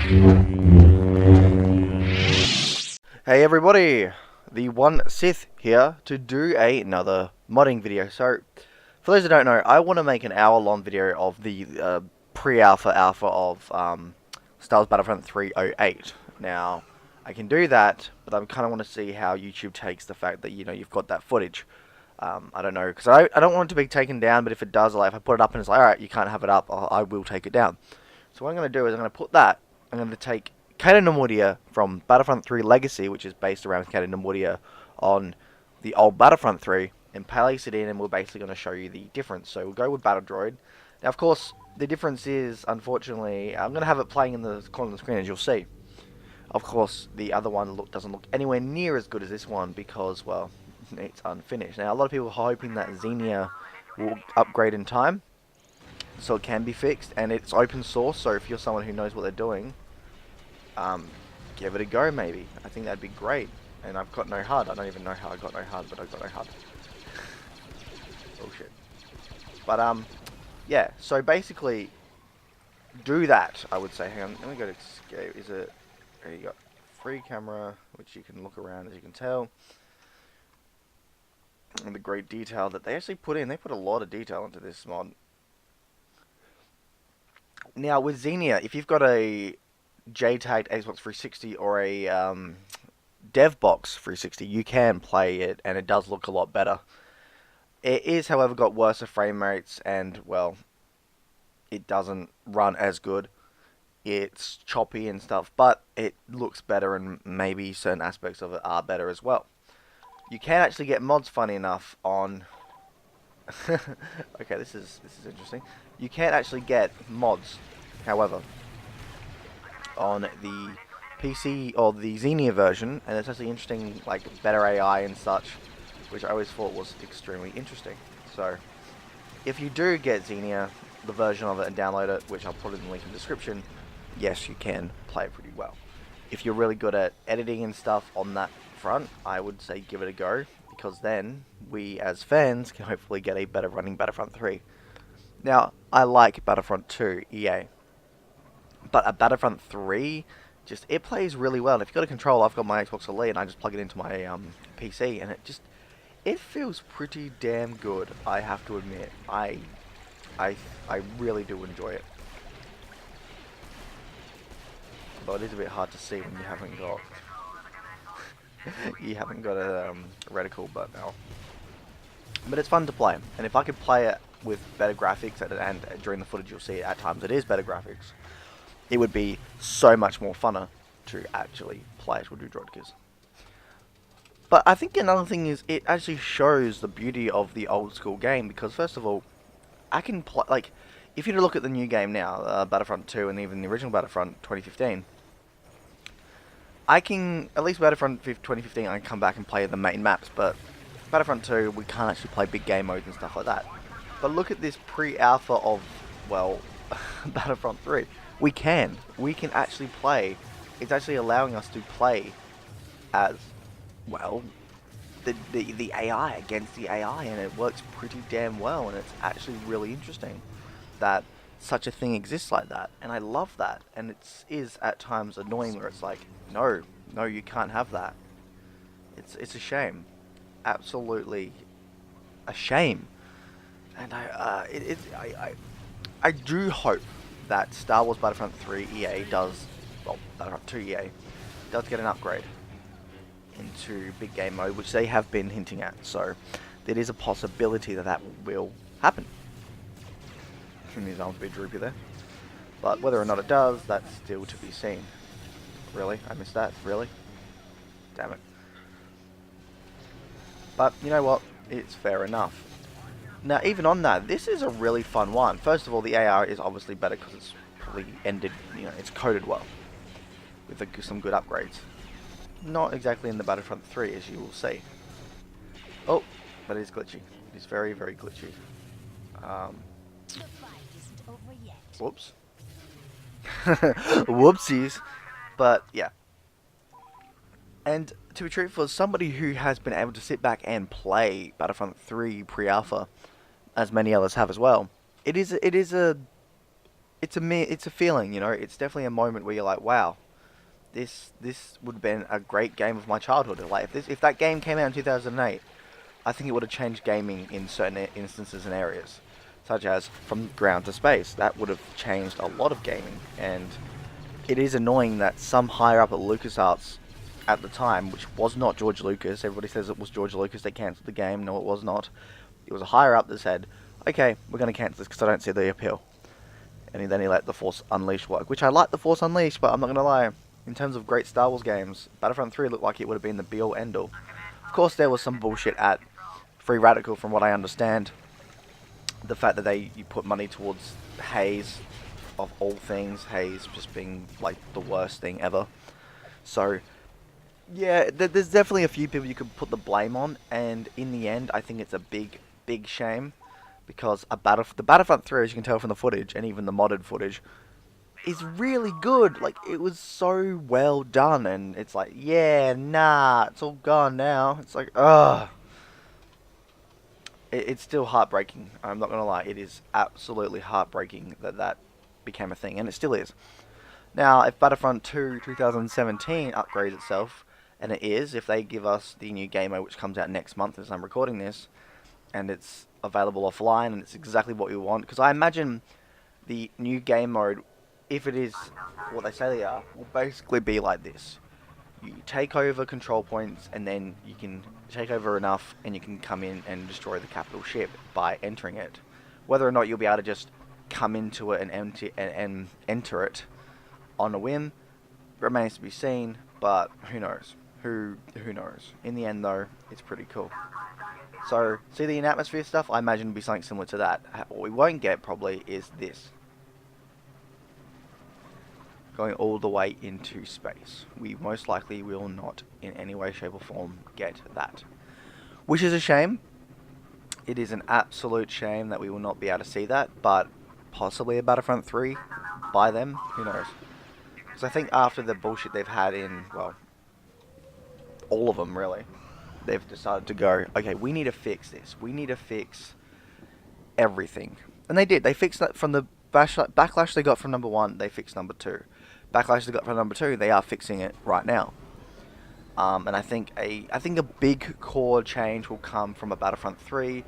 Hey everybody, the one Sith here to do another modding video. So, for those who don't know, I want to make an hour-long video of the pre-alpha alpha of Star Wars Battlefront 308. Now, I can do that, but I kind of want to see how YouTube takes the fact that you've got that footage. I don't know, because I don't want it to be taken down, but if it does, like if I put it up and it's like, alright, you can't have it up, I will take it down. So what I'm going to do is I'm going to put that, I'm going to take Cato Nemoidia from Battlefront 3 Legacy, which is based around Cato Nemoidia on the old Battlefront 3, and place it in, and we're basically going to show you the difference. So we'll go with Battle Droid. Now, of course, the difference is, unfortunately, I'm going to have it playing in the corner of the screen, as you'll see. Of course, the other one doesn't look anywhere near as good as this one because, well, it's unfinished. Now, a lot of people are hoping that Xenia will upgrade in time, so it can be fixed, and it's open source, so if you're someone who knows what they're doing, give it a go maybe. I think that'd be great. And I've got no HUD. I don't even know how I got no HUD, but I've got no HUD. Bullshit. But yeah, so basically do that, I would say. Hang on, let me go to escape. Is it there you got free camera, which you can look around, as you can tell. And the great detail that they actually put in. They put a lot of detail into this mod. Now with Xenia, if you've got a JTAG Xbox 360 or a DevBox 360, you can play it, and it does look a lot better. It is, however, got worse frame rates, and, well, it doesn't run as good. It's choppy and stuff, but it looks better, and maybe certain aspects of it are better as well. You can actually get mods, funny enough, on... okay, this is interesting. You can actually get mods, however, on the PC or the Xenia version, and it's actually interesting, like better AI and such, which I always thought was extremely interesting. So, if you do get Xenia, the version of it, and download it, which I'll put in the link in the description, yes, you can play it pretty well. If you're really good at editing and stuff on that front, I would say give it a go, because then we as fans can hopefully get a better running Battlefront 3. Now, I like Battlefront 2 EA. But a Battlefront 3, it plays really well. And if you've got a controller, I've got my Xbox Elite, and I just plug it into my PC, and it feels pretty damn good, I have to admit. I really do enjoy it. Although it is a bit hard to see when you haven't got a reticle, but no. But it's fun to play, and if I could play it with better graphics, and during the footage you'll see at times it is better graphics, it would be so much more funner to actually play it with your droidkers. But I think another thing is it actually shows the beauty of the old school game, because first of all, I can play, like, if you were to look at the new game now, Battlefront 2 and even the original Battlefront 2015, I can, at least Battlefront 2015, I can come back and play the main maps, but Battlefront 2, we can't actually play big game modes and stuff like that. But look at this pre-alpha of, well, Battlefront 3. We can actually play. It's actually allowing us to play as, well, the AI against the AI, and it works pretty damn well, and it's actually really interesting that such a thing exists like that, and I love that. And it is at times annoying where it's like, no, you can't have that. It's a shame, absolutely a shame, and I do hope that Star Wars Battlefront 3 EA does, well, Battlefront 2 EA does get an upgrade into big game mode, which they have been hinting at, so there is a possibility that will happen. His arms a bit droopy there, but whether or not it does, that's still to be seen. Really? I missed that? Really? Damn it. But you know what? It's fair enough. Now, even on that, this is a really fun one. First of all, the AR is obviously better because it's probably it's coded well with some good upgrades. Not exactly in the Battlefront 3, as you will see. Oh, but it is glitchy. It is very, very glitchy. Whoops. Whoopsies. But, yeah. And to be truthful, as somebody who has been able to sit back and play Battlefront 3 pre-alpha, as many others have as well, it's it's a feeling, you know. It's definitely a moment where you're like, wow, this would have been a great game of my childhood. Like if that game came out in 2008, I think it would have changed gaming in certain instances and areas, such as from ground to space. That would have changed a lot of gaming, and it is annoying that some higher up at LucasArts at the time, which was not George Lucas, everybody says it was George Lucas, they cancelled the game. No, it was not. It was a higher up that said, okay, we're going to cancel this because I don't see the appeal. And then he let The Force Unleashed work, which I like The Force Unleashed, but I'm not going to lie. In terms of great Star Wars games, Battlefront 3 looked like it would have been the be-all, end-all. Of course, there was some bullshit at Free Radical, from what I understand. The fact that you put money towards Haze, of all things, Haze just being like the worst thing ever. So, yeah, there's definitely a few people you could put the blame on, and in the end, I think it's a big, big shame. Because the Battlefront 3, as you can tell from the footage, and even the modded footage, is really good. Like, it was so well done, and it's like, yeah, nah, it's all gone now. It's like, ugh. It's still heartbreaking. I'm not gonna lie, it is absolutely heartbreaking that that became a thing, and it still is. Now, if Battlefront 2 2017 upgrades itself, and it is, if they give us the new game mode which comes out next month as I'm recording this, and it's available offline, and it's exactly what we want. Because I imagine the new game mode, if it is what they say they are, will basically be like this. You take over control points, and then you can take over enough, and you can come in and destroy the capital ship by entering it. Whether or not you'll be able to just come into it and enter it on a whim remains to be seen, but who knows? Who knows? In the end, though, it's pretty cool. So, see the in-atmosphere stuff? I imagine it'll be something similar to that. What we won't get, probably, is this. Going all the way into space. We most likely will not, in any way, shape, or form, get that. Which is a shame. It is an absolute shame that we will not be able to see that, but possibly a Battlefront 3 by them, who knows. Because I think after the bullshit they've had in, well, all of them, really, they've decided to go, okay, we need to fix this. We need to fix everything. And they did. They fixed that from the backlash they got from number 1, they fixed number 2. Backlash they got from number 2, they are fixing it right now. And I think a big core change will come from a Battlefront 3,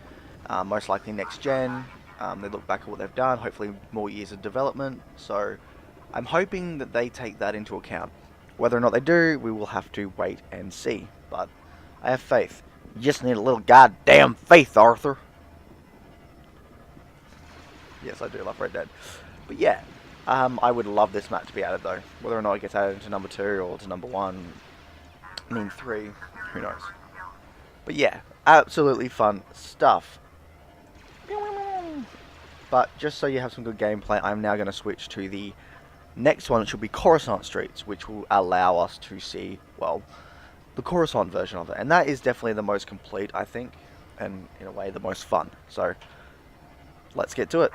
most likely next gen. They look back at what they've done, hopefully more years of development. So I'm hoping that they take that into account. Whether or not they do, we will have to wait and see. But I have faith. You just need a little goddamn faith, Arthur. Yes, I do love Red Dead. But yeah, I would love this map to be added though. Whether or not it gets added to number 2 or to number 1, I mean 3, who knows. But yeah, absolutely fun stuff. But just so you have some good gameplay, I'm now going to switch to the next one, which will be Coruscant Streets, which will allow us to see, well, the Coruscant version of it. And that is definitely the most complete, I think, and in a way the most fun. So, let's get to it.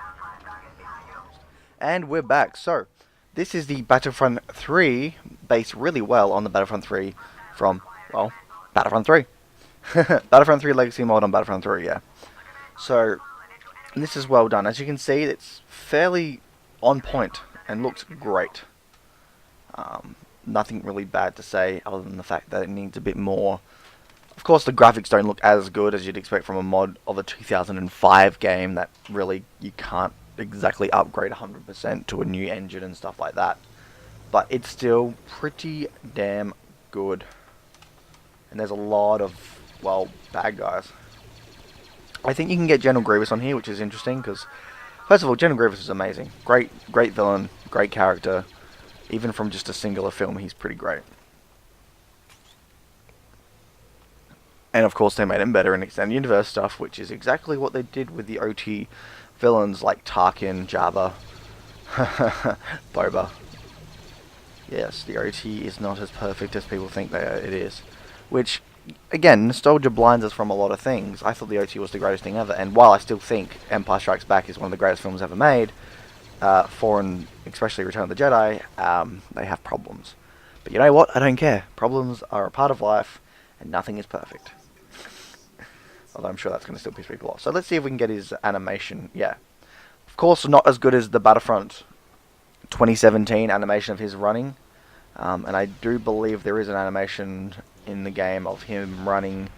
And we're back. So, this is the Battlefront 3, based really well on the Battlefront 3 from, well, Battlefront 3. Battlefront 3 Legacy mod on Battlefront 3, yeah. So, this is well done. As you can see, it's fairly on point and looks great. Nothing really bad to say other than the fact that it needs a bit more. Of course, the graphics don't look as good as you'd expect from a mod of a 2005 game that really you can't exactly upgrade 100% to a new engine and stuff like that. But it's still pretty damn good. And there's a lot of, well, bad guys. I think you can get General Grievous on here, which is interesting because, first of all, General Grievous is amazing. Great villain, great character. Even from just a singular film, he's pretty great. And of course, they made him better in Extended Universe stuff, which is exactly what they did with the OT villains like Tarkin, Jabba, Boba. Yes, the OT is not as perfect as people think it is. Which, again, nostalgia blinds us from a lot of things. I thought the OT was the greatest thing ever, and while I still think Empire Strikes Back is one of the greatest films ever made, 4 and especially Return of the Jedi, they have problems. But you know what? I don't care. Problems are a part of life, and nothing is perfect. Although I'm sure that's going to still piss people off. So let's see if we can get his animation. Yeah. Of course, not as good as the Battlefront 2017 animation of his running, and I do believe there is an animation in the game of him running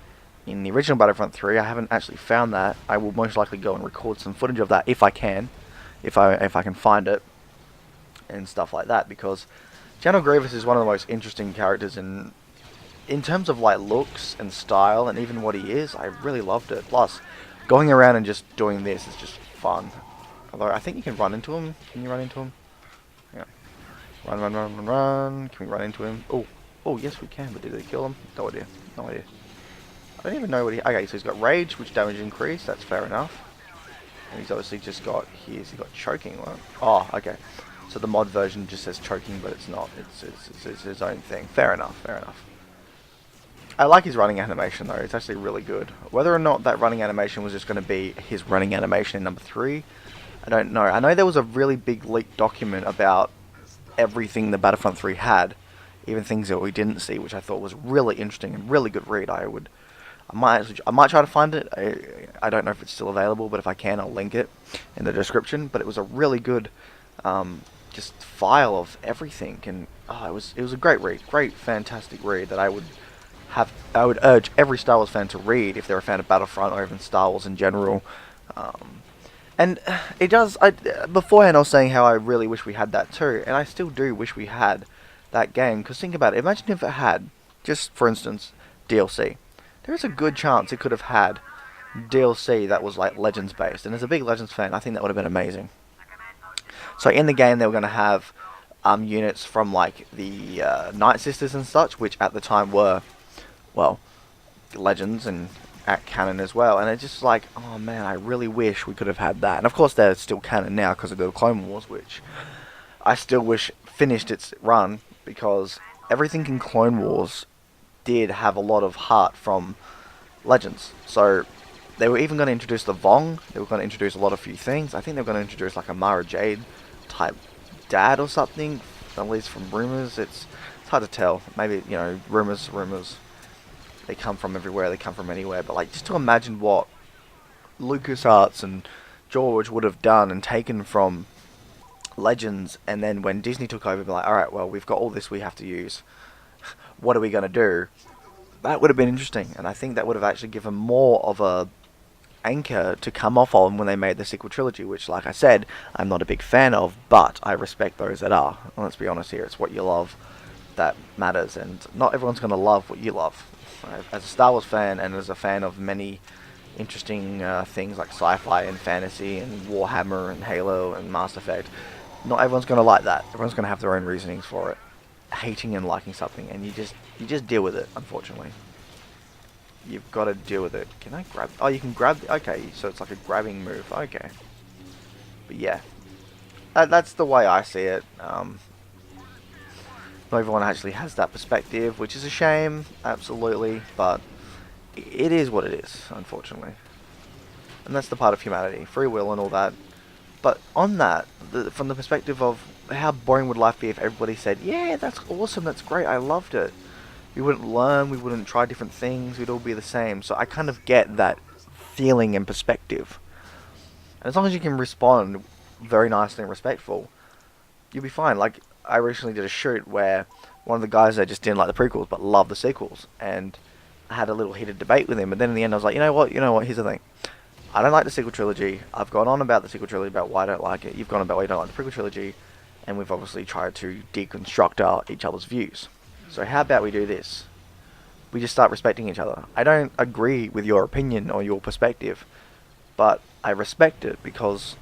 in the original Battlefront 3. I haven't actually found that. I will most likely go and record some footage of that if I can, if I can find it, and stuff like that, because General Grievous is one of the most interesting characters in terms of like looks and style, and even what he is. I really loved it. Plus, going around and just doing this is just fun. Although I think you can run into him. Can you run into him? Yeah. Run, run, run, run, run. Can we run into him? Oh, oh, yes we can. But did they kill him? No idea. No idea. I don't even know what he... Okay, so he's got rage, which damage increase. That's fair enough. And he's obviously just got... He's got choking. What? Oh, okay. So the mod version just says choking, but it's not. It's his own thing. Fair enough. Fair enough. I like his running animation though. It's actually really good. Whether or not that running animation was just going to be his running animation in number 3, I don't know. I know there was a really big leaked document about everything the Battlefront 3 had, even things that we didn't see, which I thought was really interesting and really good read. I might try to find it. I don't know if it's still available, but if I can, I'll link it in the description. But it was a really good just file of everything, and it was a great read, great, fantastic read that I would urge every Star Wars fan to read if they're a fan of Battlefront or even Star Wars in general. And it does. Beforehand, I was saying how I really wish we had that too, and I still do wish we had that game. Because think about it. Imagine if it had, just for instance, DLC. There's a good chance it could have had DLC that was like Legends based, and as a big Legends fan, I think that would have been amazing. So in the game, they were going to have units from like the Night Sisters and such, which at the time were, well, Legends and at canon as well. And it's just like, oh man, I really wish we could have had that. And of course, they're still canon now because of the Clone Wars, which I still wish finished its run, because everything in Clone Wars did have a lot of heart from Legends. So they were even going to introduce the Vong. They were going to introduce a lot of few things. I think they were going to introduce like a Mara Jade type dad or something, at least from rumors. It's hard to tell. Maybe, you know, rumors. They come from everywhere. They come from anywhere. But like, just to imagine what LucasArts and George would have done and taken from Legends, and then when Disney took over, be like, all right, well, we've got all this we have to use. What are we going to do? That would have been interesting, and I think that would have actually given more of a anchor to come off on when they made the sequel trilogy, which, like I said, I'm not a big fan of, but I respect those that are. Let's be honest here, it's what you love that matters, and not everyone's going to love what you love. As a Star Wars fan, and as a fan of many interesting things like sci-fi and fantasy and Warhammer and Halo and Mass Effect, not everyone's going to like that. Everyone's going to have their own reasonings for it. Hating and liking something, and you just deal with it, unfortunately. You've got to deal with it. Can I grab... Oh, you can grab... Okay, so it's like a grabbing move. Okay. But yeah. That's the way I see it. Not everyone actually has that perspective, which is a shame, absolutely, but it is what it is, unfortunately. And that's the part of humanity. Free will and all that. But on that, from the perspective of how boring would life be if everybody said, yeah, that's awesome, that's great, I loved it. We wouldn't learn, we wouldn't try different things, we'd all be the same. So I kind of get that feeling and perspective. And as long as you can respond very nicely and respectful, you'll be fine. Like, I recently did a shoot where one of the guys there just didn't like the prequels, but loved the sequels. And I had a little heated debate with him, but then in the end I was like, you know what, here's the thing. I don't like the sequel trilogy. I've gone on about the sequel trilogy, about why I don't like it. You've gone about why you don't like the prequel trilogy. And we've obviously tried to deconstruct each other's views. So how about we do this? We just start respecting each other. I don't agree with your opinion or your perspective, but I respect it, because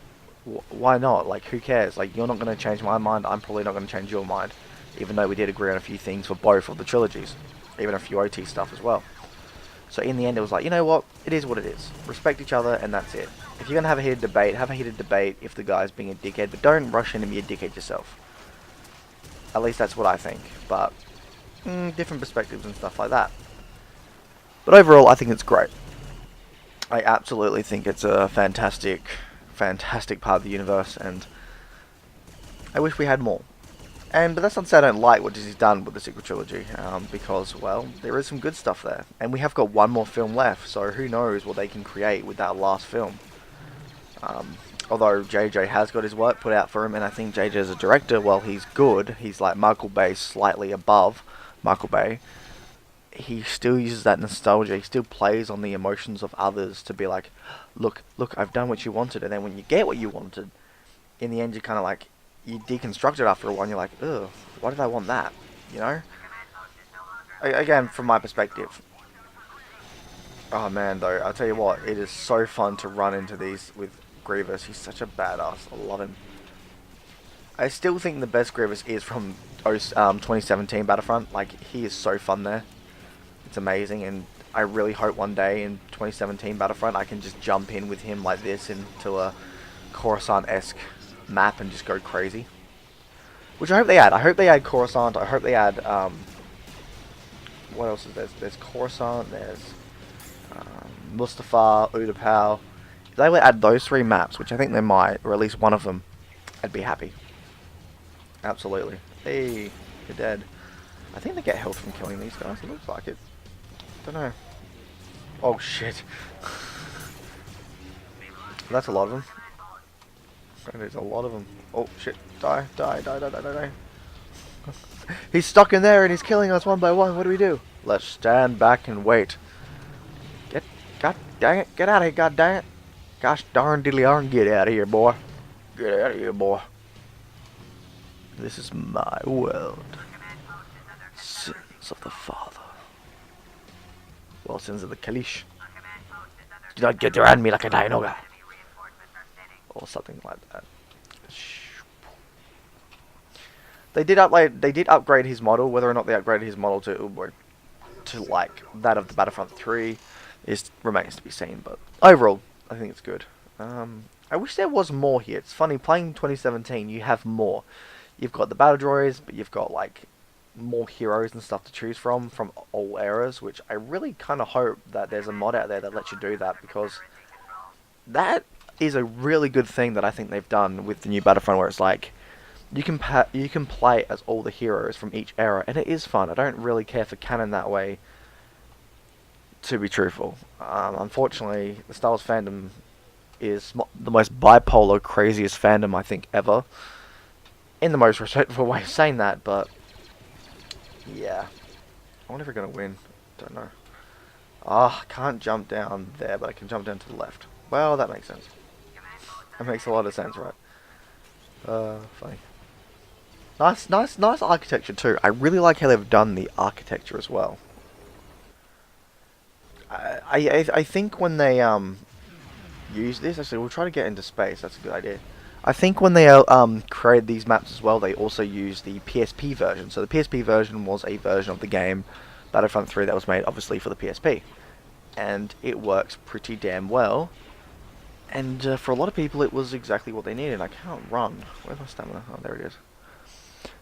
why not? Like, who cares? Like, you're not going to change my mind. I'm probably not going to change your mind, even though we did agree on a few things for both of the trilogies, even a few OT stuff as well. So in the end, it was like, you know what? It is what it is. Respect each other, and that's it. If you're going to have a heated debate, have a heated debate if the guy's being a dickhead, but don't rush in and be a dickhead yourself. At least that's what I think. But different perspectives and stuff like that. But overall, I think it's great. I absolutely think it's a fantastic, fantastic part of the universe, and I wish we had more. But that's not to say I don't like what Disney's done with the sequel trilogy, because, well, there is some good stuff there. And we have got one more film left, so who knows what they can create with that last film. although JJ has got his work put out for him, and I think JJ as a director, while he's good, he's like Michael Bay, slightly above Michael Bay. He still uses that nostalgia. He still plays on the emotions of others to be like, look, I've done what you wanted, and then when you get what you wanted, in the end, you kind of like, you deconstruct it after a while, and you're like, ugh, why did I want that? You know? Again, from my perspective. Oh man, though, I'll tell you what, it is so fun to run into these with Grievous. He's such a badass. I love him. I still think the best Grievous is from 2017 Battlefront. Like, he is so fun there. It's amazing, and I really hope one day in 2017 Battlefront I can just jump in with him like this into a Coruscant-esque map and just go crazy. Which I hope they add. I hope they add Coruscant. I hope they add, what else is there? There's Coruscant, there's Mustafar, Utapau. If they would add those 3 maps, which I think they might, or at least one of them, I'd be happy. Absolutely. Hey, you're dead. I think they get health from killing these guys. It looks like it. Don't know. Oh shit. That's a lot of them. There's a lot of them. Oh shit. Die. He's stuck in there and he's killing us one by one. What do we do? Let's stand back and wait. God dang it. Get out of here, god dang it. Gosh darn diddly darn. Get out of here, boy. Get out of here, boy. This is my world. Sins of the Father. Well, sins of the Kalish. Do not get around me like a dinoga. Or something like that. They did upgrade his model. Whether or not they upgraded his model to like that of the Battlefront 3 remains to be seen. But overall, I think it's good. I wish there was more here. It's funny, playing 2017, you have more. You've got the battle droids, but you've got like more heroes and stuff to choose from all eras, which I really kind of hope that there's a mod out there that lets you do that, because that is a really good thing that I think they've done with the new Battlefront, where it's like you can play as all the heroes from each era, and it is fun. I don't really care for canon that way, to be truthful. Unfortunately, the Star Wars fandom is the most bipolar, craziest fandom I think ever. In the most respectful way of saying that, but yeah. I wonder if we're going to win. Don't know. Ah, I can't jump down there, but I can jump down to the left. Well, that makes sense. That makes a lot of sense, right? Funny. Nice architecture too. I really like how they've done the architecture as well. I think when they use this, actually, we'll try to get into space. That's a good idea. I think when they created these maps as well, they also used the PSP version. So the PSP version was a version of the game Battlefront 3 that was made obviously for the PSP, and it works pretty damn well. And for a lot of people, it was exactly what they needed. I can't run. Where's my stamina? Oh, there it is.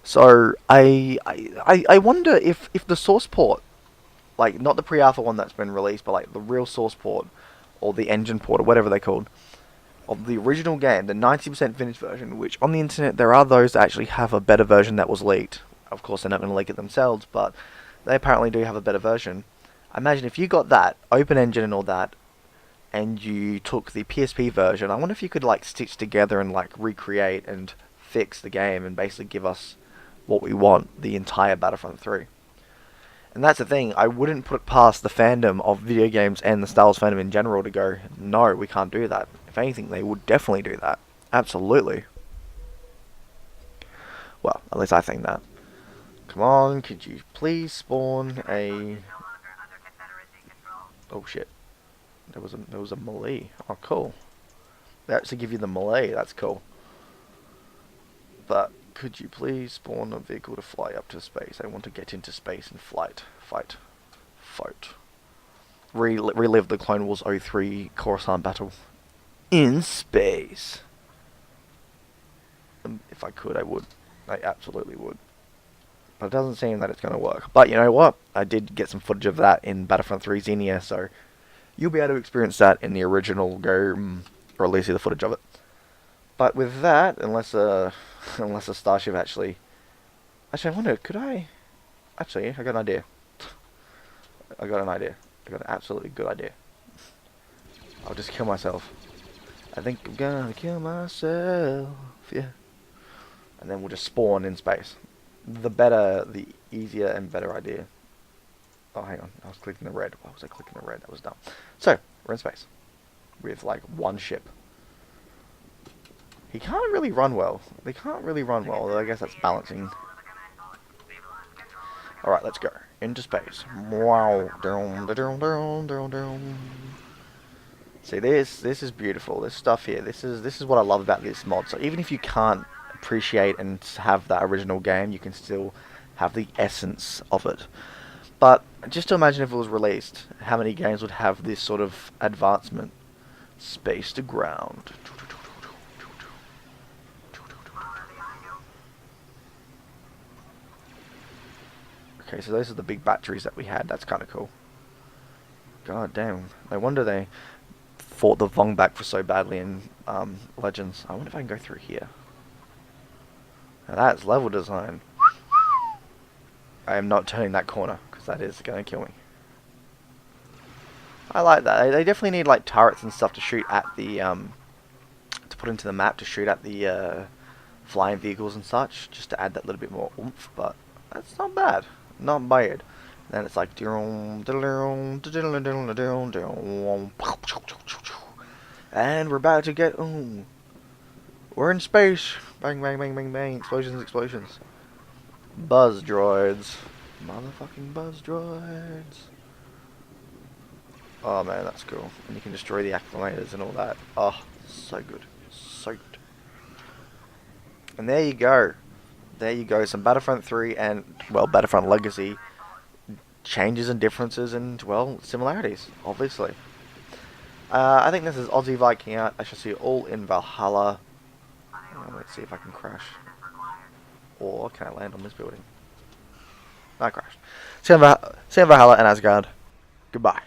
So I wonder if the source port, like not the pre-alpha one that's been released, but like the real source port or the engine port or whatever they're called, of the original game, the 90% finished version, which on the internet there are those that actually have a better version that was leaked. Of course, they're not going to leak it themselves, but they apparently do have a better version. I imagine if you got that, open engine and all that, and you took the PSP version, I wonder if you could like stitch together and like recreate and fix the game and basically give us what we want, the entire Battlefront 3. And that's the thing, I wouldn't put it past the fandom of video games and the Star Wars fandom in general to go, no, we can't do that. If anything, they would definitely do that. Absolutely. Well, at least I think that. Come on, could you please spawn a... Oh shit. There was a melee. Oh, cool. They actually give you the melee, that's cool. But could you please spawn a vehicle to fly up to space? I want to get into space and fight. Relive the Clone Wars 03 Coruscant battle in space. If I could, I would. I absolutely would. But it doesn't seem that it's going to work. But you know what? I did get some footage of that in Battlefront 3 Xenia, so you'll be able to experience that in the original game, or at least see the footage of it. But with that, unless a starship actually... Actually, I wonder, could I... Actually, I got an idea. I got an absolutely good idea. I'll just kill myself. I think I'm gonna kill myself. Yeah. And then we'll just spawn in space. The easier and better idea. Oh, hang on. I was clicking the red. Why was I clicking the red? That was dumb. So, we're in space. With, like, one ship. He can't really run well. They can't really run well, although I guess that's balancing. Alright, let's go. Into space. Wow. See, this is beautiful. This stuff here. This is what I love about this mod. So even if you can't appreciate and have that original game, you can still have the essence of it. But just to imagine if it was released, how many games would have this sort of advancement? Space to ground. Okay, so those are the big batteries that we had. That's kind of cool. God damn. No wonder they fought the Vong back for so badly in Legends. I wonder if I can go through here. Now that's level design. I am not turning that corner, because that is going to kill me. I like that. They definitely need like turrets and stuff to shoot at the, to put into the map to shoot at the flying vehicles and such, just to add that little bit more oomph, but that's not bad. Not bad. Then it's like, and we're about to get, we're in space. Bang, bang, bang, bang, bang. Explosions, explosions. Buzz droids. Motherfucking buzz droids. Oh man, that's cool. And you can destroy the acclimators and all that. Oh, so good. So good. And there you go. There you go. Some Battlefront 3 and, well, Battlefront Legacy changes and differences and, well, similarities, obviously. I think this is Aussie Viking out. I shall see you all in Valhalla. Let's see if I can crash. Or can I land on this building? I crashed. See you in Valhalla and Asgard. Goodbye.